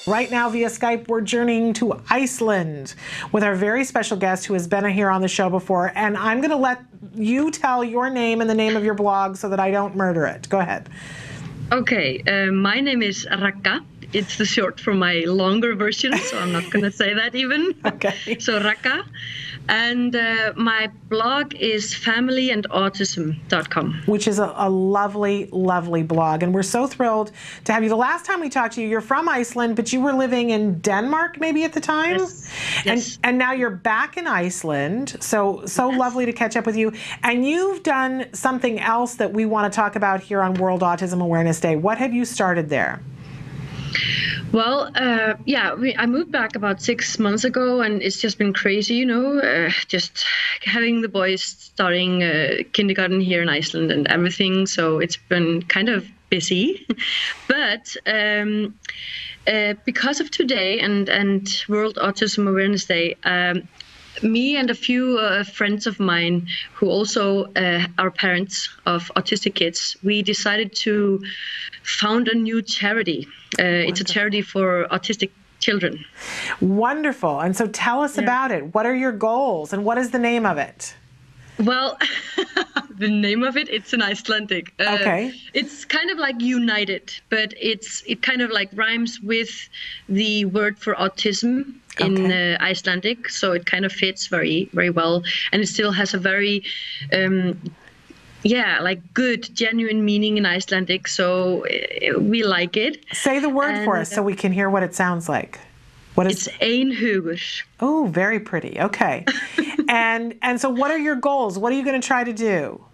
Right now via Skype, we're journeying to Iceland with our very special guest who has been here on the show before. And I'm going to let you tell your name and the name of your blog so that I don't murder it. Go ahead. Okay, my name is Ragga. It's the short for my longer version, so I'm not going to say that even. Okay. So Ragga. And my blog is familyandautism.com. Which is a lovely, lovely blog. And we're so thrilled to have you. The last time we talked to you, you're from Iceland, but you were living in Denmark maybe at the time? Yes. And now you're back in Iceland. So yes. Lovely to catch up with you. And you've done something else that we want to talk about here on World Autism Awareness Day. What have you started there? Well, I moved back about 6 months ago, and it's just been crazy, you know, just having the boys starting kindergarten here in Iceland and everything. So it's been kind of busy. But because of today and World Autism Awareness Day, me and a few friends of mine who also are parents of autistic kids, we decided to found a new charity. It's a charity for autistic children. Wonderful. And so tell us about it. What are your goals and what is the name of it? Well, the name of it's in Icelandic. Okay. It's kind of like united, but it kind of like rhymes with the word for autism in Icelandic, so it kind of fits very, very well, and it still has a very good, genuine meaning in Icelandic, so we like it. Say the word for us so we can hear what it sounds like. What is it's einhugur. Oh, very pretty. Okay. and so what are your goals? What are you going to try to do?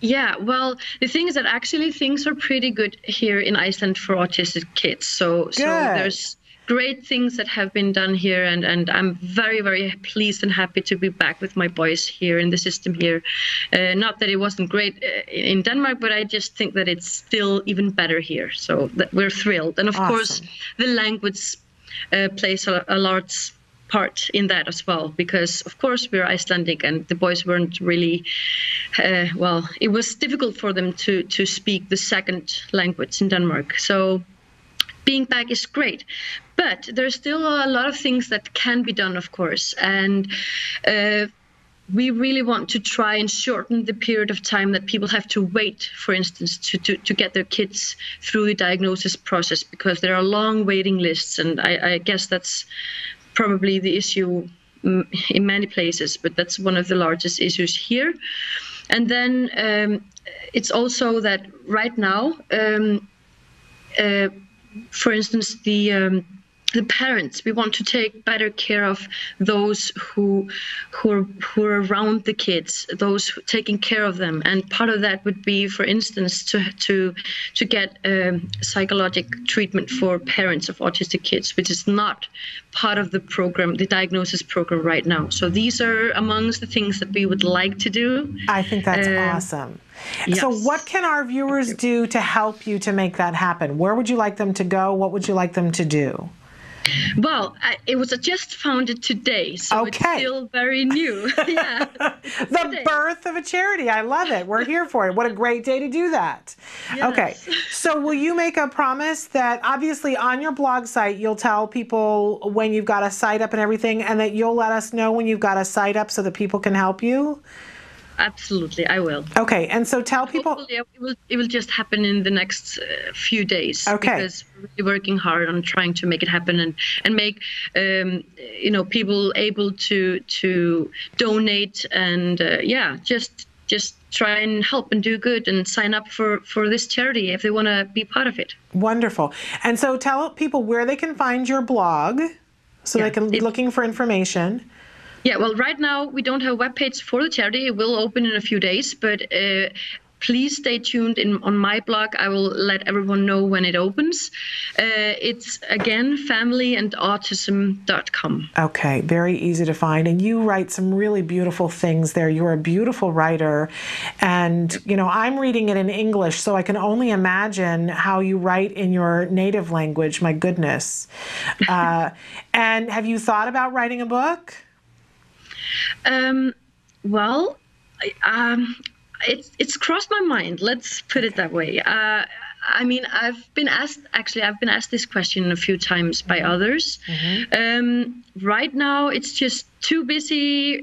Yeah, well, the thing is that actually things are pretty good here in Iceland for autistic kids. So there's great things that have been done here, and I'm very, very pleased and happy to be back with my boys here in the system here. Not that it wasn't great in Denmark, but I just think that it's still even better here. So we're thrilled. And of course, the language plays a large part in that as well, because of course we're Icelandic and the boys weren't really, it was difficult for them to speak the second language in Denmark. So being back is great, but there's still a lot of things that can be done, of course, and we really want to try and shorten the period of time that people have to wait, for instance, to get their kids through the diagnosis process, because there are long waiting lists, and I guess that's probably the issue in many places, but that's one of the largest issues here. And then it's also that right now, for instance, the parents, we want to take better care of those who are around the kids, those taking care of them, and part of that would be, for instance, to get psychological treatment for parents of autistic kids, which is not part of the program, the diagnosis program right now. So these are amongst the things that we would like to do. I think that's awesome. Yes. So what can our viewers do to help you to make that happen? Where would you like them to go? What would you like them to do? Well, it was just founded today, so it's still very new. Yeah, the birth of a charity. I love it. We're here for it. What a great day to do that. Yes. Okay, so will you make a promise that obviously on your blog site you'll tell people when you've got a site up and everything, and that you'll let us know when you've got a site up so that people can help you? Absolutely, I will. Okay, and so tell people. Hopefully it will just happen in the next few days. Okay. Because we're really working hard on trying to make it happen and make people able to donate and just try and help and do good and sign up for this charity if they want to be part of it. Wonderful. And so tell people where they can find your blog so they can be looking for information. Yeah, well, right now we don't have a webpage for the charity. It will open in a few days, but please stay tuned on my blog. I will let everyone know when it opens. It's, again, familyandautism.com. Okay, very easy to find. And you write some really beautiful things there. You're a beautiful writer. And, you know, I'm reading it in English, so I can only imagine how you write in your native language. My goodness. And have you thought about writing a book? It's crossed my mind. Let's put it that way. I mean, I've been asked this question a few times by others. Right now, it's just too busy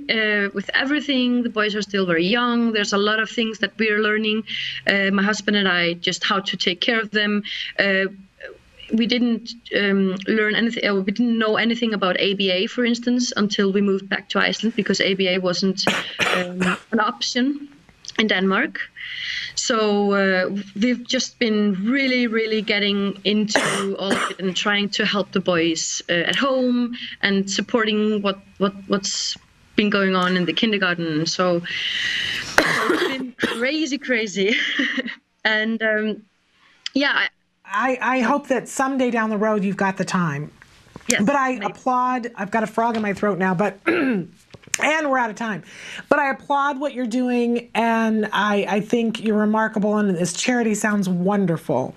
with everything. The boys are still very young. There's a lot of things that we're learning. My husband and I, just how to take care of them. We didn't learn anything. We didn't know anything about ABA, for instance, until we moved back to Iceland, because ABA wasn't an option in Denmark. So we've just been really, really getting into all of it and trying to help the boys at home and supporting what's been going on in the kindergarten. So it's been crazy. And yeah. I hope that someday down the road you've got the time. Yes. But I applaud. I've got a frog in my throat now, but and we're out of time. But I applaud what you're doing, and I think you're remarkable, and this charity sounds wonderful.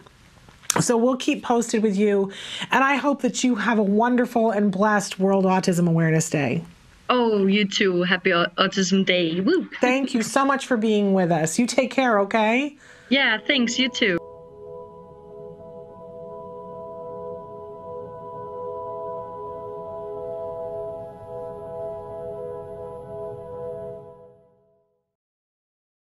So we'll keep posted with you, and I hope that you have a wonderful and blessed World Autism Awareness Day. Oh, you too. Happy Autism Day. Woo. Thank you so much for being with us. You take care, okay? Yeah, thanks. You too.